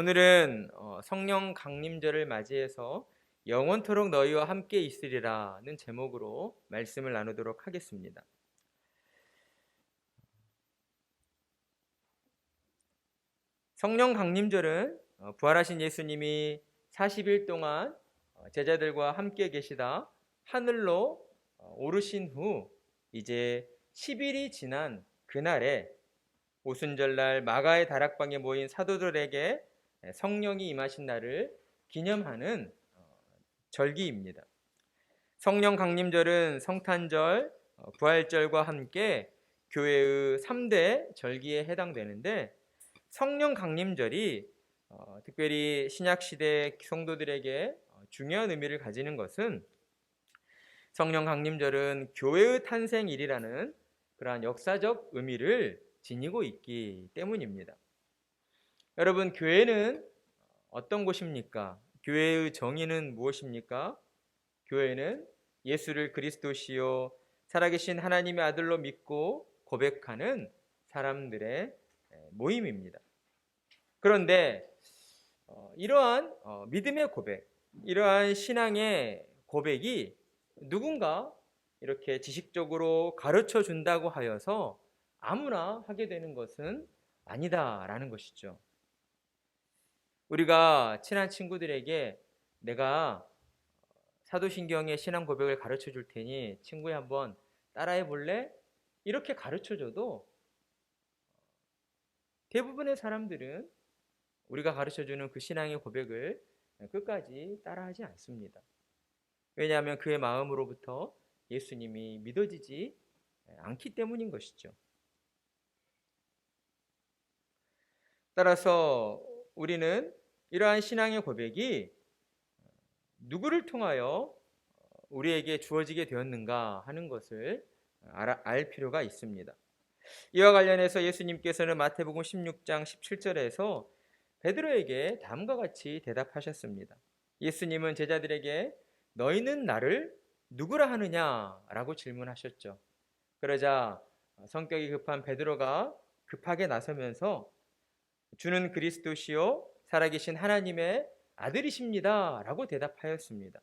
오늘은 성령 강림절을 맞이해서 영원토록 너희와 함께 있으리라는 제목으로 말씀을 나누도록 하겠습니다. 성령 강림절은 부활하신 예수님이 40일 동안 제자들과 함께 계시다 하늘로 오르신 후 이제 10일이 지난 그날에 오순절날 마가의 다락방에 모인 사도들에게 성령이 임하신 날을 기념하는 절기입니다. 성령 강림절은 성탄절, 부활절과 함께 교회의 3대 절기에 해당되는데, 성령 강림절이 특별히 신약시대 성도들에게 중요한 의미를 가지는 것은 성령 강림절은 교회의 탄생일이라는 그러한 역사적 의미를 지니고 있기 때문입니다. 여러분, 교회는 어떤 곳입니까? 교회의 정의는 무엇입니까? 교회는 예수를 그리스도시요 살아계신 하나님의 아들로 믿고 고백하는 사람들의 모임입니다. 그런데 이러한 믿음의 고백, 이러한 신앙의 고백이 누군가 이렇게 지식적으로 가르쳐 준다고 하여서 아무나 하게 되는 것은 아니다라는 것이죠. 우리가 친한 친구들에게 내가 사도신경의 신앙 고백을 가르쳐 줄 테니 친구야 한번 따라해 볼래? 이렇게 가르쳐 줘도 대부분의 사람들은 우리가 가르쳐 주는 그 신앙의 고백을 끝까지 따라하지 않습니다. 왜냐하면 그의 마음으로부터 예수님이 믿어지지 않기 때문인 것이죠. 따라서 우리는 이러한 신앙의 고백이 누구를 통하여 우리에게 주어지게 되었는가 하는 것을 알 필요가 있습니다. 이와 관련해서 예수님께서는 마태복음 16장 17절에서 베드로에게 다음과 같이 대답하셨습니다. 예수님은 제자들에게 너희는 나를 누구라 하느냐라고 질문하셨죠. 그러자 성격이 급한 베드로가 급하게 나서면서 주는 그리스도시요 살아계신 하나님의 아들이십니다 라고 대답하였습니다.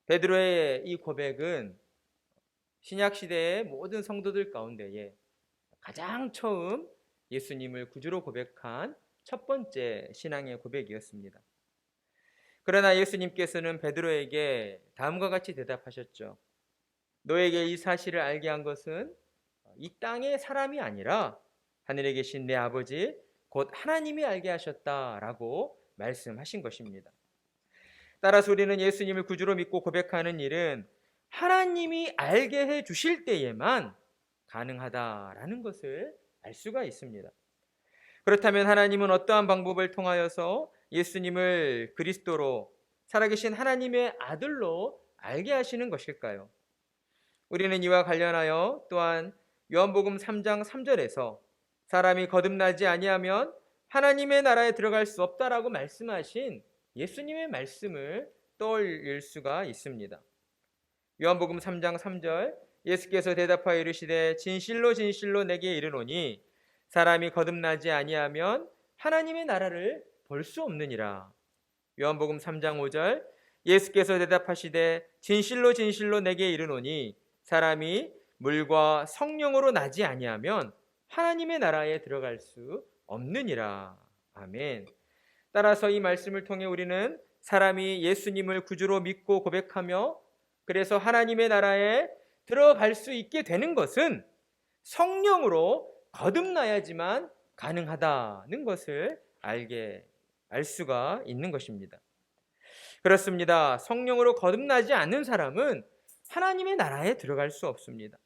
베드로의 이 고백은 신약시대의 모든 성도들 가운데에 가장 처음 예수님을 구주로 고백한 첫 번째 신앙의 고백이었습니다. 그러나 예수님께서는 베드로에게 다음과 같이 대답하셨죠. 너에게 이 사실을 알게 한 것은 이 땅의 사람이 아니라 하늘에 계신 내 아버지 곧 하나님이 알게 하셨다라고 말씀하신 것입니다. 따라서 우리는 예수님을 구주로 믿고 고백하는 일은 하나님이 알게 해 주실 때에만 가능하다라는 것을 알 수가 있습니다. 그렇다면 하나님은 어떠한 방법을 통하여서 예수님을 그리스도로 살아계신 하나님의 아들로 알게 하시는 것일까요? 우리는 이와 관련하여 또한 요한복음 3장 3절에서 사람이 거듭나지 아니하면 하나님의 나라에 들어갈 수 없다라고 말씀하신 예수님의 말씀을 떠올릴 수가 있습니다. 요한복음 3장 3절 예수께서 대답하여 이르시되 진실로 진실로 내게 이르노니 사람이 거듭나지 아니하면 하나님의 나라를 볼 수 없느니라. 요한복음 3장 5절 예수께서 대답하시되 진실로 진실로 내게 이르노니 사람이 물과 성령으로 나지 아니하면 하나님의 나라에 들어갈 수 없느니라. 아멘. 따라서 이 말씀을 통해 우리는 사람이 예수님을 구주로 믿고 고백하며 그래서 하나님의 나라에 들어갈 수 있게 되는 것은 성령으로 거듭나야지만 가능하다는 것을 알 수가 있는 것입니다. 그렇습니다. 성령으로 거듭나지 않는 사람은 하나님의 나라에 들어갈 수 없습니다.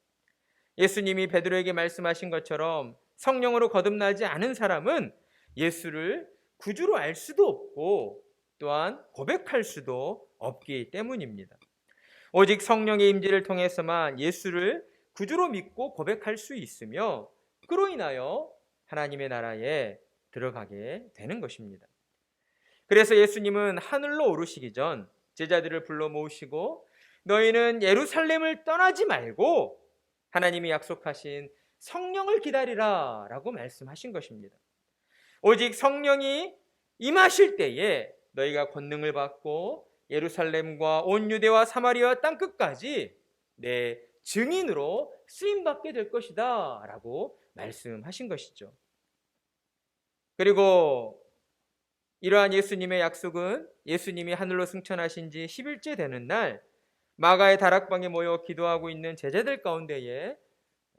예수님이 베드로에게 말씀하신 것처럼 성령으로 거듭나지 않은 사람은 예수를 구주로 알 수도 없고 또한 고백할 수도 없기 때문입니다. 오직 성령의 임재를 통해서만 예수를 구주로 믿고 고백할 수 있으며 그로 인하여 하나님의 나라에 들어가게 되는 것입니다. 그래서 예수님은 하늘로 오르시기 전 제자들을 불러 모으시고 너희는 예루살렘을 떠나지 말고 하나님이 약속하신 성령을 기다리라 라고 말씀하신 것입니다. 오직 성령이 임하실 때에 너희가 권능을 받고 예루살렘과 온 유대와 사마리아 땅끝까지 내 증인으로 쓰임받게 될 것이다 라고 말씀하신 것이죠. 그리고 이러한 예수님의 약속은 예수님이 하늘로 승천하신 지 10일째 되는 날 마가의 다락방에 모여 기도하고 있는 제자들 가운데에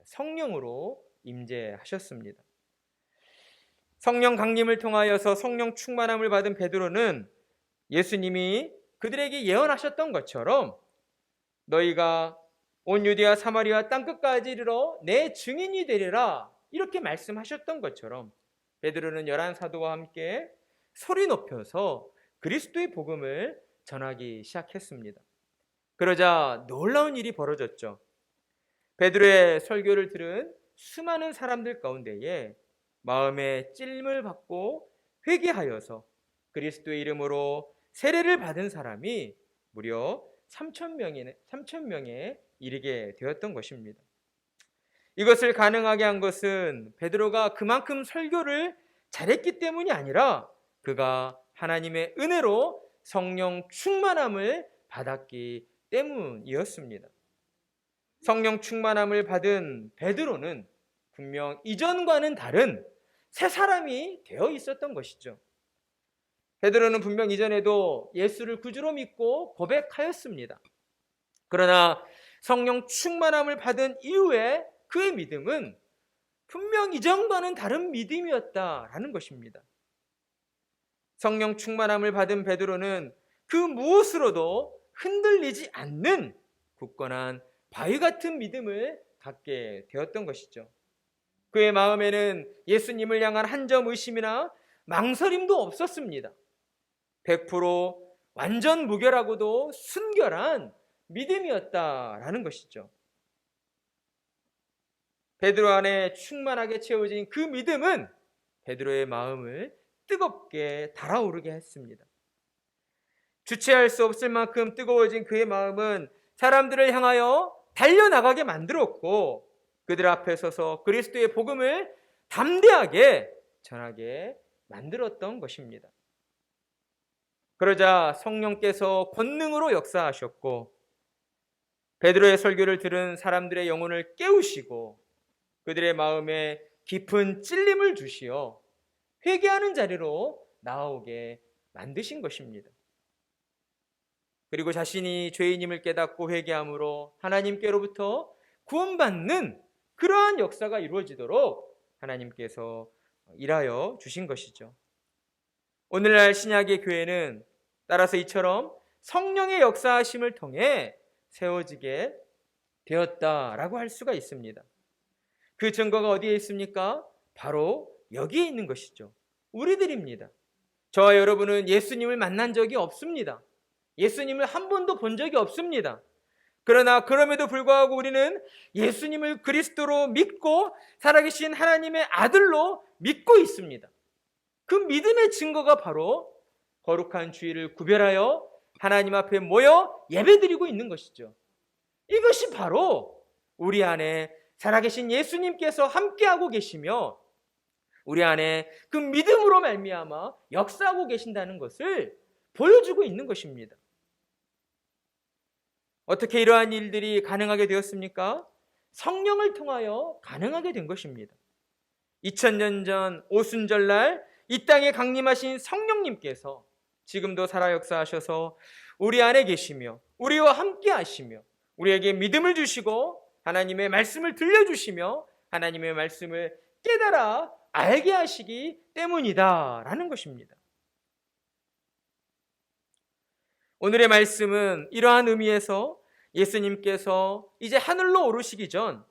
성령으로 임재하셨습니다. 성령 강림을 통하여서 성령 충만함을 받은 베드로는 예수님이 그들에게 예언하셨던 것처럼 너희가 온 유대와 사마리아 땅끝까지 이르러 내 증인이 되리라 이렇게 말씀하셨던 것처럼 베드로는 11 사도와 함께 소리 높여서 그리스도의 복음을 전하기 시작했습니다. 그러자 놀라운 일이 벌어졌죠. 베드로의 설교를 들은 수많은 사람들 가운데에 마음에 찔림을 받고 회개하여서 그리스도의 이름으로 세례를 받은 사람이 무려 3,000명에 이르게 되었던 것입니다. 이것을 가능하게 한 것은 베드로가 그만큼 설교를 잘했기 때문이 아니라 그가 하나님의 은혜로 성령 충만함을 받았기 때문이었습니다. 성령 충만함을 받은 베드로는 분명 이전과는 다른 새 사람이 되어 있었던 것이죠. 베드로는 분명 이전에도 예수를 구주로 믿고 고백하였습니다. 그러나 성령 충만함을 받은 이후에 그의 믿음은 분명 이전과는 다른 믿음이었다라는 것입니다. 성령 충만함을 받은 베드로는 그 무엇으로도 흔들리지 않는 굳건한 바위 같은 믿음을 갖게 되었던 것이죠. 그의 마음에는 예수님을 향한 한 점 의심이나 망설임도 없었습니다. 100% 완전 무결하고도 순결한 믿음이었다라는 것이죠. 베드로 안에 충만하게 채워진 그 믿음은 베드로의 마음을 뜨겁게 달아오르게 했습니다. 주체할 수 없을 만큼 뜨거워진 그의 마음은 사람들을 향하여 달려나가게 만들었고 그들 앞에 서서 그리스도의 복음을 담대하게 전하게 만들었던 것입니다. 그러자 성령께서 권능으로 역사하셨고 베드로의 설교를 들은 사람들의 영혼을 깨우시고 그들의 마음에 깊은 찔림을 주시어 회개하는 자리로 나아오게 만드신 것입니다. 그리고 자신이 죄인임을 깨닫고 회개함으로 하나님께로부터 구원받는 그러한 역사가 이루어지도록 하나님께서 일하여 주신 것이죠. 오늘날 신약의 교회는 따라서 이처럼 성령의 역사하심을 통해 세워지게 되었다라고 할 수가 있습니다. 그 증거가 어디에 있습니까? 바로 여기에 있는 것이죠. 우리들입니다. 저와 여러분은 예수님을 만난 적이 없습니다. 예수님을 한 번도 본 적이 없습니다. 그러나 그럼에도 불구하고 우리는 예수님을 그리스도로 믿고 살아계신 하나님의 아들로 믿고 있습니다. 그 믿음의 증거가 바로 거룩한 주일을 구별하여 하나님 앞에 모여 예배드리고 있는 것이죠. 이것이 바로 우리 안에 살아계신 예수님께서 함께하고 계시며 우리 안에 그 믿음으로 말미암아 역사하고 계신다는 것을 보여주고 있는 것입니다. 어떻게 이러한 일들이 가능하게 되었습니까? 성령을 통하여 가능하게 된 것입니다. 2000년 전 오순절날 이 땅에 강림하신 성령님께서 지금도 살아 역사하셔서 우리 안에 계시며 우리와 함께 하시며 우리에게 믿음을 주시고 하나님의 말씀을 들려주시며 하나님의 말씀을 깨달아 알게 하시기 때문이다라는 것입니다. 오늘의 말씀은 이러한 의미에서 예수님께서 이제 하늘로 오르시기 전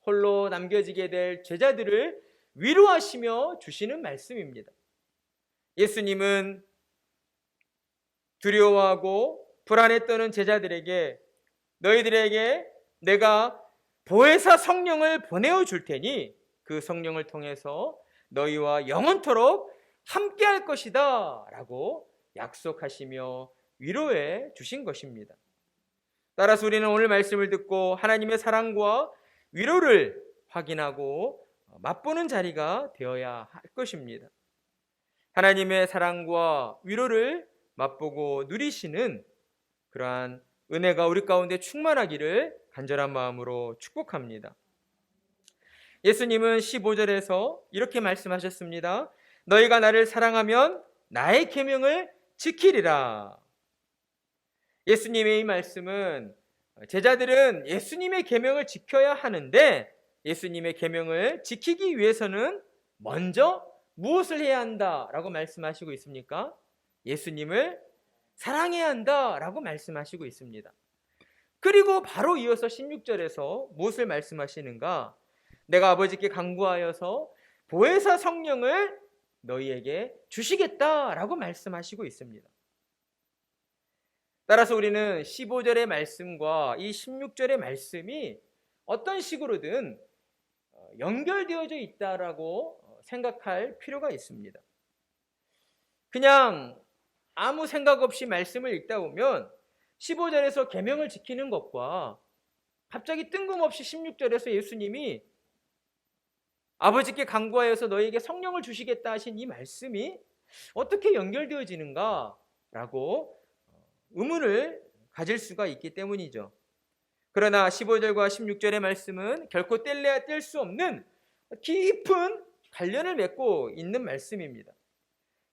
홀로 남겨지게 될 제자들을 위로하시며 주시는 말씀입니다. 예수님은 두려워하고 불안에 떠는 제자들에게 너희들에게 내가 보혜사 성령을 보내어 줄 테니 그 성령을 통해서 너희와 영원토록 함께 할 것이다 라고 약속하시며 위로해 주신 것입니다. 따라서 우리는 오늘 말씀을 듣고 하나님의 사랑과 위로를 확인하고 맛보는 자리가 되어야 할 것입니다. 하나님의 사랑과 위로를 맛보고 누리시는 그러한 은혜가 우리 가운데 충만하기를 간절한 마음으로 축복합니다. 예수님은 15절에서 이렇게 말씀하셨습니다. 너희가 나를 사랑하면 나의 계명을 지키리라. 예수님의 이 말씀은 제자들은 예수님의 계명을 지켜야 하는데 예수님의 계명을 지키기 위해서는 먼저 무엇을 해야 한다라고 말씀하시고 있습니까? 예수님을 사랑해야 한다라고 말씀하시고 있습니다. 그리고 바로 이어서 16절에서 무엇을 말씀하시는가? 내가 아버지께 간구하여서 보혜사 성령을 너희에게 주시겠다라고 말씀하시고 있습니다. 따라서 우리는 15절의 말씀과 이 16절의 말씀이 어떤 식으로든 연결되어져 있다라고 생각할 필요가 있습니다. 그냥 아무 생각 없이 말씀을 읽다 보면 15절에서 계명을 지키는 것과 갑자기 뜬금없이 16절에서 예수님이 아버지께 간구하여서 너희에게 성령을 주시겠다 하신 이 말씀이 어떻게 연결되어지는가 라고 의문을 가질 수가 있기 때문이죠. 그러나 15절과 16절의 말씀은 결코 뗄래야 뗄 수 없는 깊은 관련을 맺고 있는 말씀입니다.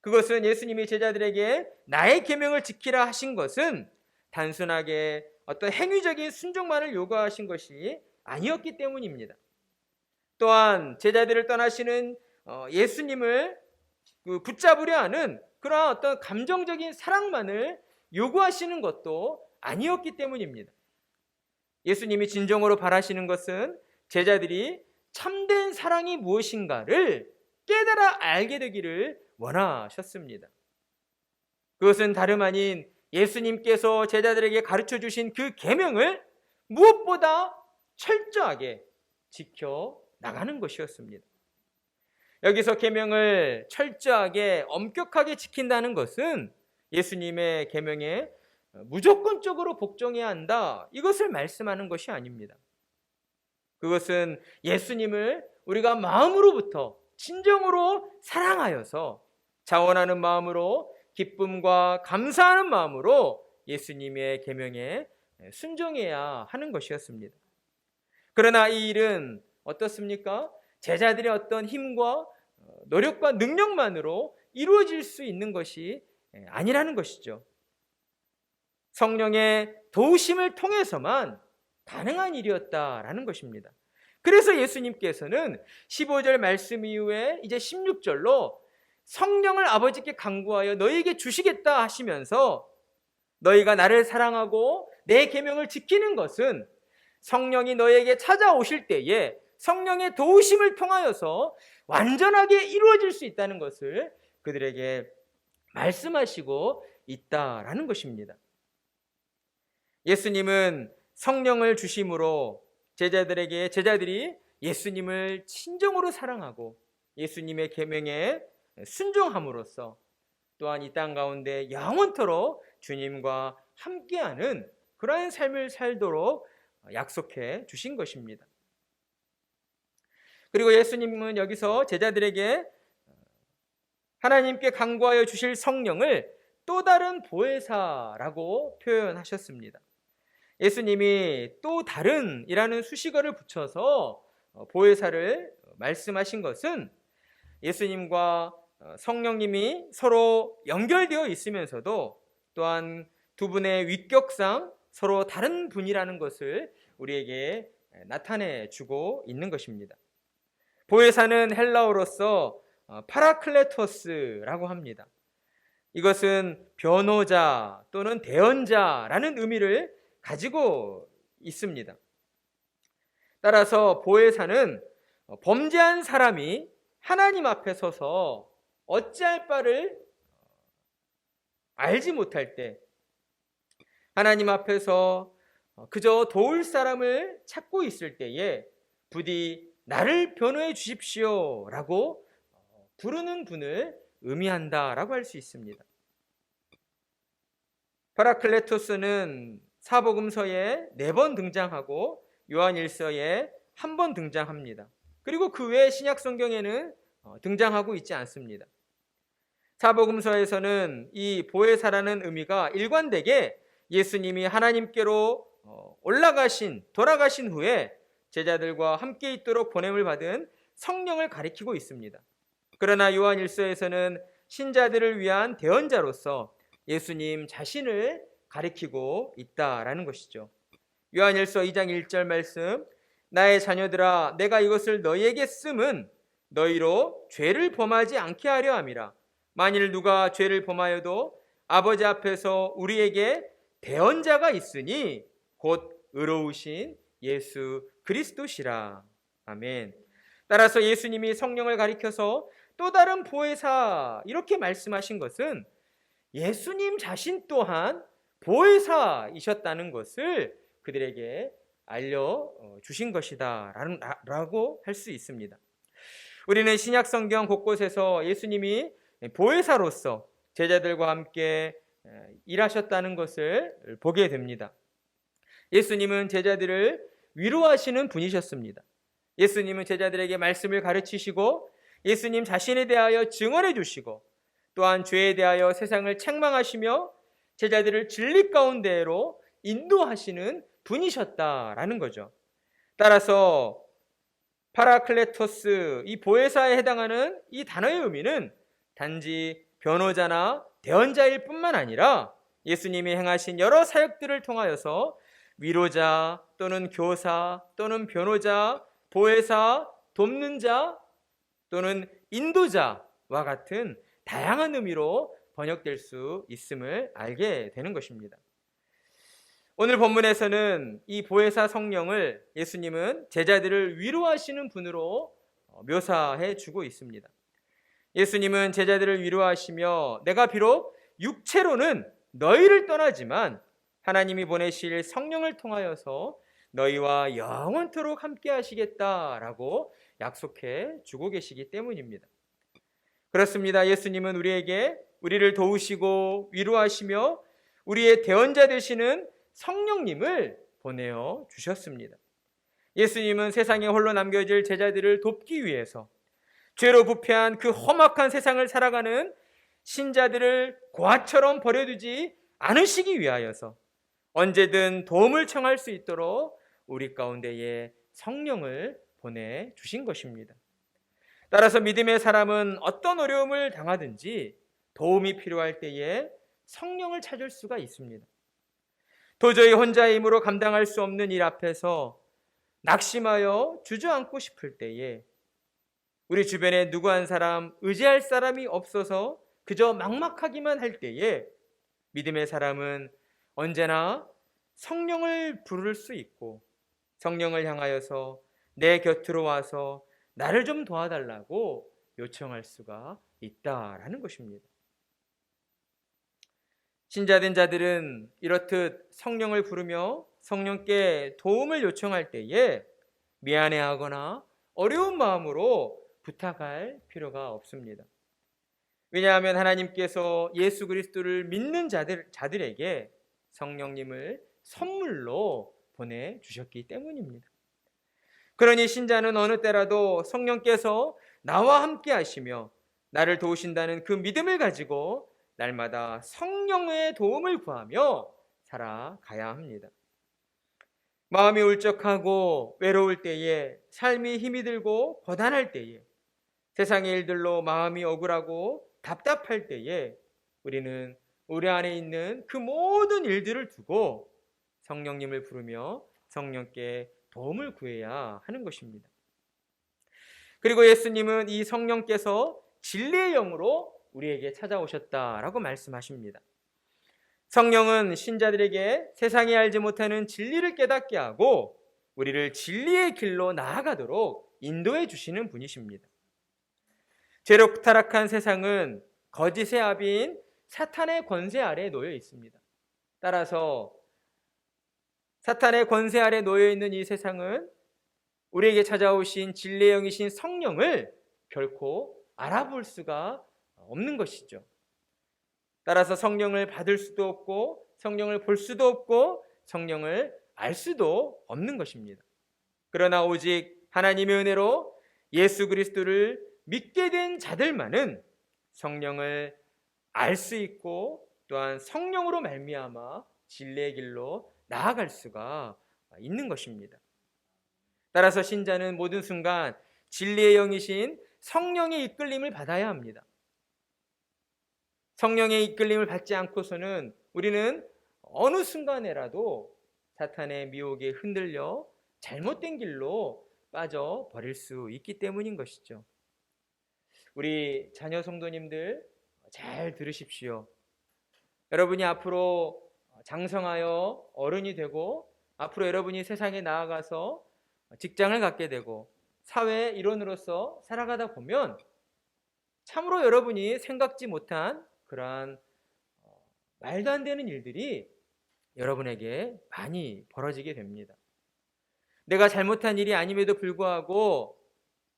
그것은 예수님이 제자들에게 나의 계명을 지키라 하신 것은 단순하게 어떤 행위적인 순종만을 요구하신 것이 아니었기 때문입니다. 또한 제자들을 떠나시는 예수님을 붙잡으려 하는 그러한 어떤 감정적인 사랑만을 요구하시는 것도 아니었기 때문입니다. 예수님이 진정으로 바라시는 것은 제자들이 참된 사랑이 무엇인가를 깨달아 알게 되기를 원하셨습니다. 그것은 다름 아닌 예수님께서 제자들에게 가르쳐 주신 그 계명을 무엇보다 철저하게 지켜 나가는 것이었습니다. 여기서 계명을 철저하게 엄격하게 지킨다는 것은 예수님의 계명에 무조건적으로 복종해야 한다, 이것을 말씀하는 것이 아닙니다. 그것은 예수님을 우리가 마음으로부터 진정으로 사랑하여서 자원하는 마음으로 기쁨과 감사하는 마음으로 예수님의 계명에 순종해야 하는 것이었습니다. 그러나 이 일은 어떻습니까? 제자들의 어떤 힘과 노력과 능력만으로 이루어질 수 있는 것이 아니라는 것이죠. 성령의 도우심을 통해서만 가능한 일이었다라는 것입니다. 그래서 예수님께서는 15절 말씀 이후에 이제 16절로 성령을 아버지께 간구하여 너희에게 주시겠다 하시면서 너희가 나를 사랑하고 내 계명을 지키는 것은 성령이 너희에게 찾아오실 때에 성령의 도우심을 통하여서 완전하게 이루어질 수 있다는 것을 그들에게 말씀하시고 있다라는 것입니다. 예수님은 성령을 주심으로 제자들이 예수님을 진정으로 사랑하고 예수님의 계명에 순종함으로써 또한 이 땅 가운데 영원토록 주님과 함께하는 그러한 삶을 살도록 약속해 주신 것입니다. 그리고 예수님은 여기서 제자들에게 하나님께 간구하여 주실 성령을 또 다른 보혜사라고 표현하셨습니다. 예수님이 또 다른이라는 수식어를 붙여서 보혜사를 말씀하신 것은 예수님과 성령님이 서로 연결되어 있으면서도 또한 두 분의 위격상 서로 다른 분이라는 것을 우리에게 나타내 주고 있는 것입니다. 보혜사는 헬라어로서 파라클레토스라고 합니다. 이것은 변호자 또는 대언자라는 의미를 가지고 있습니다. 따라서 보혜사는 범죄한 사람이 하나님 앞에 서서 어찌할 바를 알지 못할 때 하나님 앞에서 그저 도울 사람을 찾고 있을 때에 부디 나를 변호해 주십시오 라고 부르는 분을 의미한다라고 할 수 있습니다. 파라클레토스는 사복음서에 4번 등장하고 요한일서에 1번 등장합니다. 그리고 그 외에 신약 성경에는 등장하고 있지 않습니다. 사복음서에서는 이 보혜사라는 의미가 일관되게 예수님이 하나님께로 돌아가신 후에 제자들과 함께 있도록 보냄을 받은 성령을 가리키고 있습니다. 그러나 요한 1서에서는 신자들을 위한 대언자로서 예수님 자신을 가리키고 있다라는 것이죠. 요한 1서 2장 1절 말씀, 나의 자녀들아 내가 이것을 너희에게 씀은 너희로 죄를 범하지 않게 하려 함이라. 만일 누가 죄를 범하여도 아버지 앞에서 우리에게 대언자가 있으니 곧 의로우신 예수 그리스도시라. 아멘. 따라서 예수님이 성령을 가리켜서 또 다른 보혜사 이렇게 말씀하신 것은 예수님 자신 또한 보혜사이셨다는 것을 그들에게 알려주신 것이다 라고 할 수 있습니다. 우리는 신약 성경 곳곳에서 예수님이 보혜사로서 제자들과 함께 일하셨다는 것을 보게 됩니다. 예수님은 제자들을 위로하시는 분이셨습니다. 예수님은 제자들에게 말씀을 가르치시고 예수님 자신에 대하여 증언해 주시고 또한 죄에 대하여 세상을 책망하시며 제자들을 진리 가운데로 인도하시는 분이셨다라는 거죠. 따라서 파라클레토스, 이 보혜사에 해당하는 이 단어의 의미는 단지 변호자나 대언자일 뿐만 아니라 예수님이 행하신 여러 사역들을 통하여서 위로자 또는 교사 또는 변호자, 보혜사, 돕는 자 또는 인도자와 같은 다양한 의미로 번역될 수 있음을 알게 되는 것입니다. 오늘 본문에서는 이 보혜사 성령을 예수님은 제자들을 위로하시는 분으로 묘사해 주고 있습니다. 예수님은 제자들을 위로하시며 내가 비록 육체로는 너희를 떠나지만 하나님이 보내실 성령을 통하여서 너희와 영원토록 함께 하시겠다라고 약속해 주고 계시기 때문입니다. 그렇습니다. 예수님은 우리를 도우시고 위로하시며 우리의 대언자 되시는 성령님을 보내어 주셨습니다. 예수님은 세상에 홀로 남겨질 제자들을 돕기 위해서 죄로 부패한 그 험악한 세상을 살아가는 신자들을 고아처럼 버려두지 않으시기 위하여서 언제든 도움을 청할 수 있도록 우리 가운데에 성령을 보내주신 것입니다. 따라서 믿음의 사람은 어떤 어려움을 당하든지 도움이 필요할 때에 성령을 찾을 수가 있습니다. 도저히 혼자의 힘으로 감당할 수 없는 일 앞에서 낙심하여 주저앉고 싶을 때에 우리 주변에 누구 한 사람 의지할 사람이 없어서 그저 막막하기만 할 때에 믿음의 사람은 언제나 성령을 부를 수 있고 성령을 향하여서 내 곁으로 와서 나를 좀 도와달라고 요청할 수가 있다라는 것입니다. 신자된 자들은 이렇듯 성령을 부르며 성령께 도움을 요청할 때에 미안해하거나 어려운 마음으로 부탁할 필요가 없습니다. 왜냐하면 하나님께서 예수 그리스도를 믿는 자들에게 성령님을 선물로 보내주셨기 때문입니다. 그러니 신자는 어느 때라도 성령께서 나와 함께 하시며 나를 도우신다는 그 믿음을 가지고 날마다 성령의 도움을 구하며 살아가야 합니다. 마음이 울적하고 외로울 때에, 삶이 힘이 들고 고단할 때에, 세상의 일들로 마음이 억울하고 답답할 때에 우리는 우리 안에 있는 그 모든 일들을 두고 성령님을 부르며 성령께 도움을 구해야 하는 것입니다. 그리고 예수님은 이 성령께서 진리의 영으로 우리에게 찾아오셨다라고 말씀하십니다. 성령은 신자들에게 세상이 알지 못하는 진리를 깨닫게 하고 우리를 진리의 길로 나아가도록 인도해 주시는 분이십니다. 죄로 타락한 세상은 거짓의 아비인 사탄의 권세 아래에 놓여 있습니다. 따라서 사탄의 권세 아래에 놓여 있는 이 세상은 우리에게 찾아오신 진리의 영이신 성령을 결코 알아볼 수가 없는 것이죠. 따라서 성령을 받을 수도 없고 성령을 볼 수도 없고 성령을 알 수도 없는 것입니다. 그러나 오직 하나님의 은혜로 예수 그리스도를 믿게 된 자들만은 성령을 알 수 있고 또한 성령으로 말미암아 진리의 길로 나아갈 수가 있는 것입니다. 따라서 신자는 모든 순간 진리의 영이신 성령의 이끌림을 받아야 합니다. 성령의 이끌림을 받지 않고서는 우리는 어느 순간에라도 사탄의 미혹에 흔들려 잘못된 길로 빠져버릴 수 있기 때문인 것이죠. 우리 자녀 성도님들 잘 들으십시오. 여러분이 앞으로 장성하여 어른이 되고 앞으로 여러분이 세상에 나아가서 직장을 갖게 되고 사회의 일원으로서 살아가다 보면 참으로 여러분이 생각지 못한 그러한 말도 안 되는 일들이 여러분에게 많이 벌어지게 됩니다. 내가 잘못한 일이 아님에도 불구하고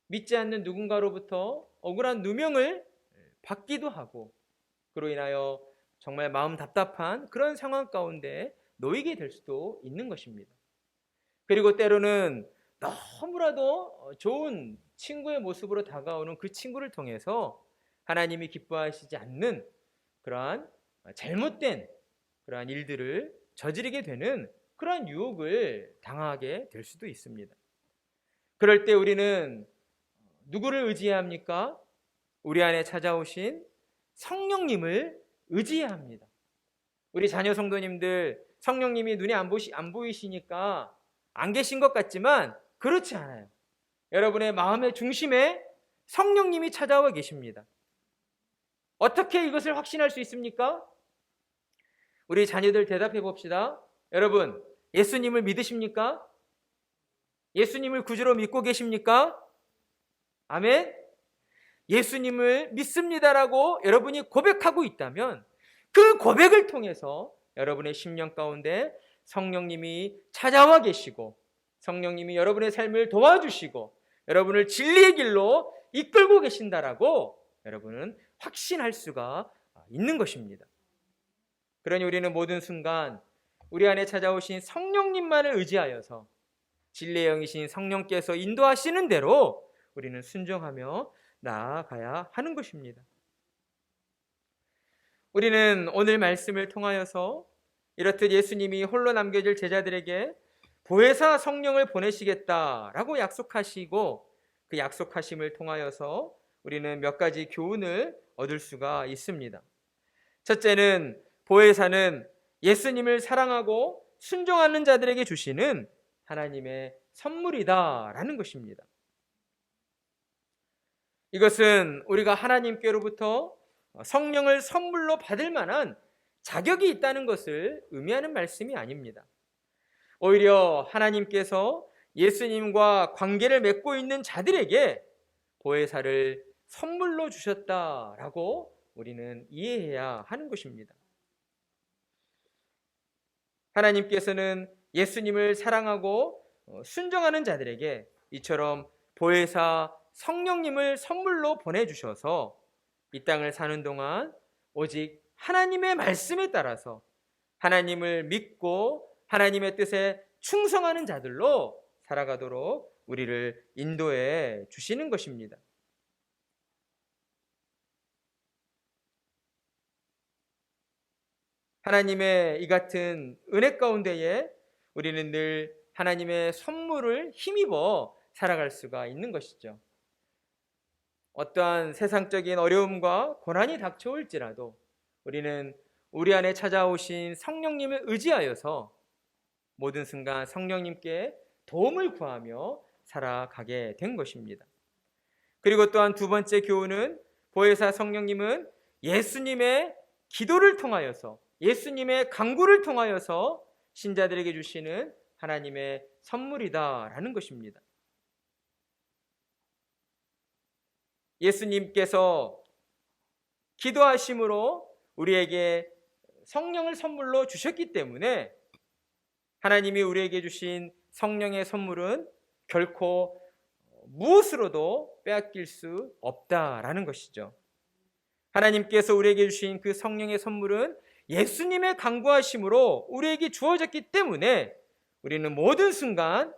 믿지 않는 누군가로부터 억울한 누명을 받기도 하고 그로 인하여 정말 마음 답답한 그런 상황 가운데 놓이게 될 수도 있는 것입니다. 그리고 때로는 너무나도 좋은 친구의 모습으로 다가오는 그 친구를 통해서 하나님이 기뻐하시지 않는 그러한 잘못된 그러한 일들을 저지르게 되는 그러한 유혹을 당하게 될 수도 있습니다. 그럴 때 우리는 누구를 의지해야 합니까? 우리 안에 찾아오신 성령님을 의지해야 합니다. 우리 자녀 성도님들 성령님이 눈에 안 보이시니까 안 계신 것 같지만 그렇지 않아요. 여러분의 마음의 중심에 성령님이 찾아와 계십니다. 어떻게 이것을 확신할 수 있습니까? 우리 자녀들 대답해 봅시다. 여러분, 예수님을 믿으십니까? 예수님을 구주로 믿고 계십니까? 아멘? 예수님을 믿습니다라고 여러분이 고백하고 있다면 그 고백을 통해서 여러분의 심령 가운데 성령님이 찾아와 계시고 성령님이 여러분의 삶을 도와주시고 여러분을 진리의 길로 이끌고 계신다라고 여러분은 확신할 수가 있는 것입니다. 그러니 우리는 모든 순간 우리 안에 찾아오신 성령님만을 의지하여서 진리의 영이신 성령께서 인도하시는 대로 우리는 순종하며 나아가야 하는 것입니다. 우리는 오늘 말씀을 통하여서 이렇듯 예수님이 홀로 남겨질 제자들에게 보혜사 성령을 보내시겠다라고 약속하시고 그 약속하심을 통하여서 우리는 몇 가지 교훈을 얻을 수가 있습니다. 첫째는 보혜사는 예수님을 사랑하고 순종하는 자들에게 주시는 하나님의 선물이다라는 것입니다. 이것은 우리가 하나님께로부터 성령을 선물로 받을 만한 자격이 있다는 것을 의미하는 말씀이 아닙니다. 오히려 하나님께서 예수님과 관계를 맺고 있는 자들에게 보혜사를 선물로 주셨다라고 우리는 이해해야 하는 것입니다. 하나님께서는 예수님을 사랑하고 순종하는 자들에게 이처럼 보혜사 성령님을 선물로 보내주셔서 이 땅을 사는 동안 오직 하나님의 말씀에 따라서 하나님을 믿고 하나님의 뜻에 충성하는 자들로 살아가도록 우리를 인도해 주시는 것입니다. 하나님의 이 같은 은혜 가운데에 우리는 늘 하나님의 선물을 힘입어 살아갈 수가 있는 것이죠. 어떠한 세상적인 어려움과 고난이 닥쳐올지라도 우리는 우리 안에 찾아오신 성령님을 의지하여서 모든 순간 성령님께 도움을 구하며 살아가게 된 것입니다. 그리고 또한 두 번째 교훈은 보혜사 성령님은 예수님의 기도를 통하여서 예수님의 간구를 통하여서 신자들에게 주시는 하나님의 선물이다라는 것입니다. 예수님께서 기도하심으로 우리에게 성령을 선물로 주셨기 때문에 하나님이 우리에게 주신 성령의 선물은 결코 무엇으로도 빼앗길 수 없다라는 것이죠. 하나님께서 우리에게 주신 그 성령의 선물은 예수님의 간구하심으로 우리에게 주어졌기 때문에 우리는 모든 순간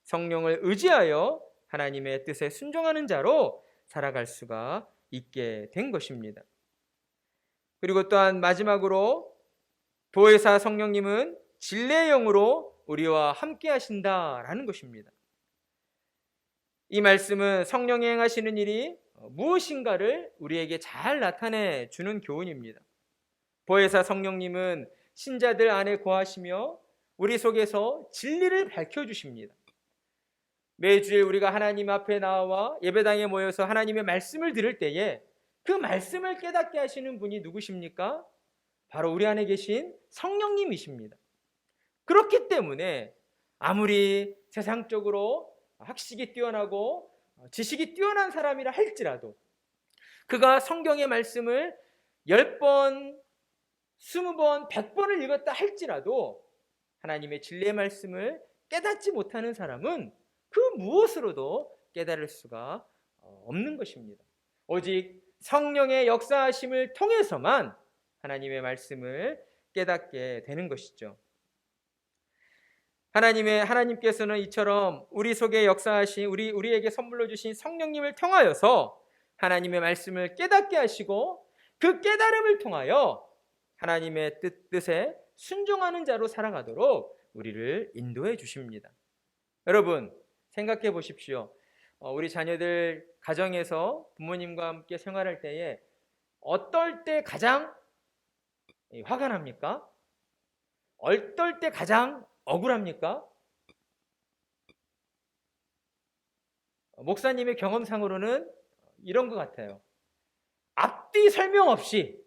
성령을 의지하여 하나님의 뜻에 순종하는 자로 살아갈 수가 있게 된 것입니다. 그리고 또한 마지막으로 보혜사 성령님은 진리의 영으로 우리와 함께 하신다라는 것입니다. 이 말씀은 성령이 행하시는 일이 무엇인가를 우리에게 잘 나타내 주는 교훈입니다. 보혜사 성령님은 신자들 안에 거하시며 우리 속에서 진리를 밝혀주십니다. 매주일 우리가 하나님 앞에 나와 예배당에 모여서 하나님의 말씀을 들을 때에 그 말씀을 깨닫게 하시는 분이 누구십니까? 바로 우리 안에 계신 성령님이십니다. 그렇기 때문에 아무리 세상적으로 학식이 뛰어나고 지식이 뛰어난 사람이라 할지라도 그가 성경의 말씀을 10번, 20번, 100번을 읽었다 할지라도 하나님의 진리의 말씀을 깨닫지 못하는 사람은 그 무엇으로도 깨달을 수가 없는 것입니다. 오직 성령의 역사하심을 통해서만 하나님의 말씀을 깨닫게 되는 것이죠. 하나님께서는 이처럼 우리 속에 역사하신 우리에게 선물로 주신 성령님을 통하여서 하나님의 말씀을 깨닫게 하시고 그 깨달음을 통하여 하나님의 뜻에 순종하는 자로 살아가도록 우리를 인도해 주십니다. 여러분 생각해 보십시오. 우리 자녀들 가정에서 부모님과 함께 생활할 때에 어떨 때 가장 화가 납니까? 어떨 때 가장 억울합니까? 목사님의 경험상으로는 이런 것 같아요. 앞뒤 설명 없이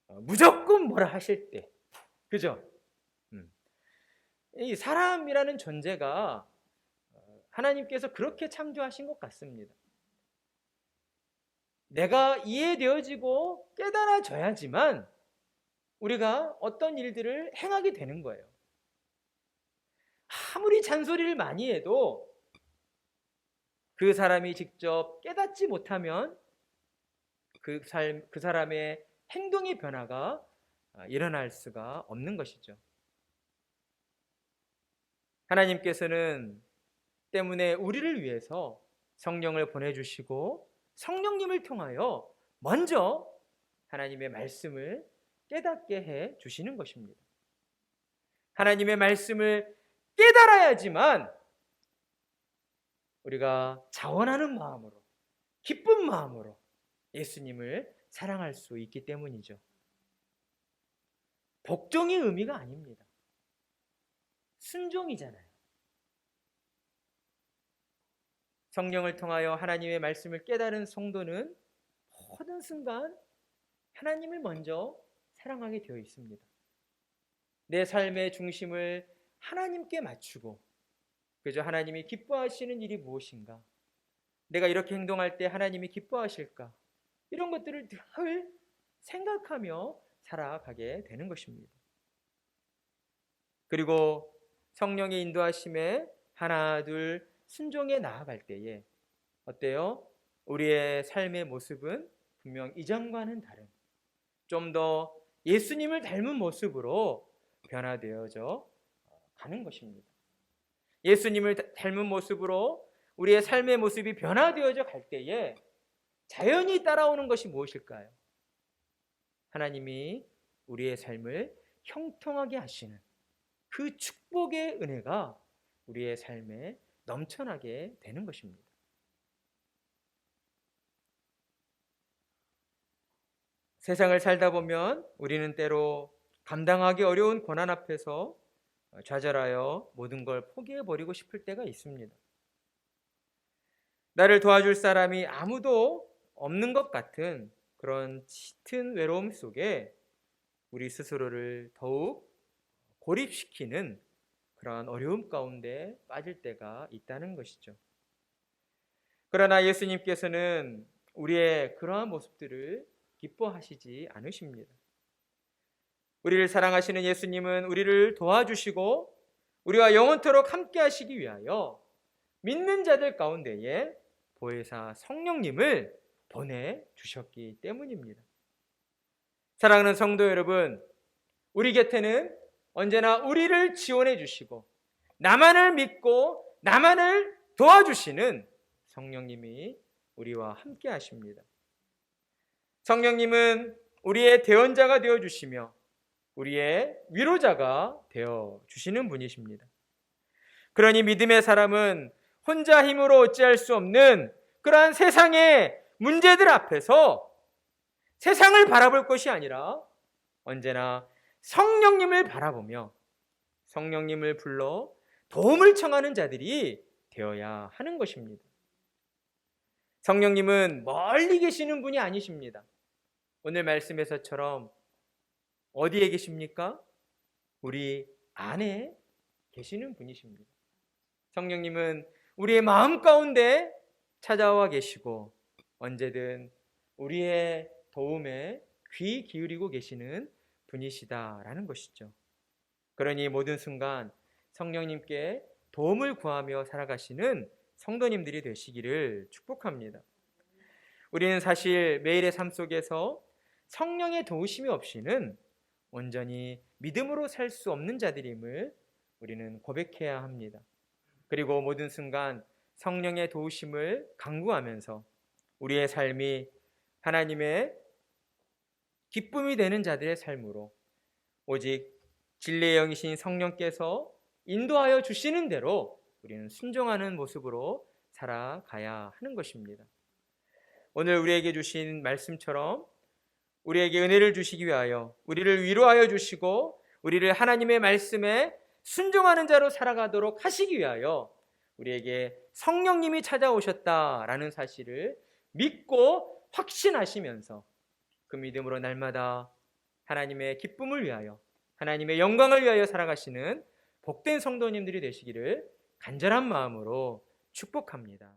무조건 뭐라 하실 때, 그죠? 이 사람이라는 존재가 하나님께서 그렇게 창조하신 것 같습니다. 내가 이해되어지고 깨달아져야지만 우리가 어떤 일들을 행하게 되는 거예요. 아무리 잔소리를 많이 해도 그 사람이 직접 깨닫지 못하면 그 사람의 행동의 변화가 일어날 수가 없는 것이죠. 하나님께서는 때문에 우리를 위해서 성령을 보내주시고 성령님을 통하여 먼저 하나님의 말씀을 깨닫게 해 주시는 것입니다. 하나님의 말씀을 깨달아야지만 우리가 자원하는 마음으로, 기쁜 마음으로 예수님을 사랑할 수 있기 때문이죠. 복종의 의미가 아닙니다. 순종이잖아요. 성령을 통하여 하나님의 말씀을 깨달은 성도는 모든 순간 하나님을 먼저 사랑하게 되어 있습니다. 내 삶의 중심을 하나님께 맞추고 그저 하나님이 기뻐하시는 일이 무엇인가? 내가 이렇게 행동할 때 하나님이 기뻐하실까? 이런 것들을 늘 생각하며 살아가게 되는 것입니다. 그리고 성령의 인도하심에 하나 둘 순종해 나아갈 때에 어때요? 우리의 삶의 모습은 분명 이전과는 다른 좀 더 예수님을 닮은 모습으로 변화되어져 가는 것입니다. 예수님을 닮은 모습으로 우리의 삶의 모습이 변화되어져 갈 때에 자연히 따라오는 것이 무엇일까요? 하나님이 우리의 삶을 형통하게 하시는 그 축복의 은혜가 우리의 삶에 넘쳐나게 되는 것입니다. 세상을 살다 보면 우리는 때로 감당하기 어려운 고난 앞에서 좌절하여 모든 걸 포기해버리고 싶을 때가 있습니다. 나를 도와줄 사람이 아무도 없는 것 같은 그런 짙은 외로움 속에 우리 스스로를 더욱 고립시키는 그러한 어려움 가운데 빠질 때가 있다는 것이죠. 그러나 예수님께서는 우리의 그러한 모습들을 기뻐하시지 않으십니다. 우리를 사랑하시는 예수님은 우리를 도와주시고 우리와 영원토록 함께 하시기 위하여 믿는 자들 가운데에 보혜사 성령님을 보내주셨기 때문입니다. 사랑하는 성도 여러분, 우리 곁에는 언제나 우리를 지원해 주시고 나만을 믿고 나만을 도와주시는 성령님이 우리와 함께 하십니다. 성령님은 우리의 대언자가 되어 주시며 우리의 위로자가 되어 주시는 분이십니다. 그러니 믿음의 사람은 혼자 힘으로 어찌할 수 없는 그러한 세상의 문제들 앞에서 세상을 바라볼 것이 아니라 언제나 성령님을 바라보며 성령님을 불러 도움을 청하는 자들이 되어야 하는 것입니다. 성령님은 멀리 계시는 분이 아니십니다. 오늘 말씀에서처럼 어디에 계십니까? 우리 안에 계시는 분이십니다. 성령님은 우리의 마음 가운데 찾아와 계시고 언제든 우리의 도움에 귀 기울이고 계시는 분이시다라는 것이죠. 그러니 모든 순간 성령님께 도움을 구하며 살아가시는 성도님들이 되시기를 축복합니다. 우리는 사실 매일의 삶 속에서 성령의 도우심이 없이는 온전히 믿음으로 살 수 없는 자들임을 우리는 고백해야 합니다. 그리고 모든 순간 성령의 도우심을 간구하면서 우리의 삶이 하나님의 기쁨이 되는 자들의 삶으로 오직 진리의 영이신 성령께서 인도하여 주시는 대로 우리는 순종하는 모습으로 살아가야 하는 것입니다. 오늘 우리에게 주신 말씀처럼 우리에게 은혜를 주시기 위하여 우리를 위로하여 주시고 우리를 하나님의 말씀에 순종하는 자로 살아가도록 하시기 위하여 우리에게 성령님이 찾아오셨다라는 사실을 믿고 확신하시면서 그 믿음으로 날마다 하나님의 기쁨을 위하여 하나님의 영광을 위하여 살아가시는 복된 성도님들이 되시기를 간절한 마음으로 축복합니다.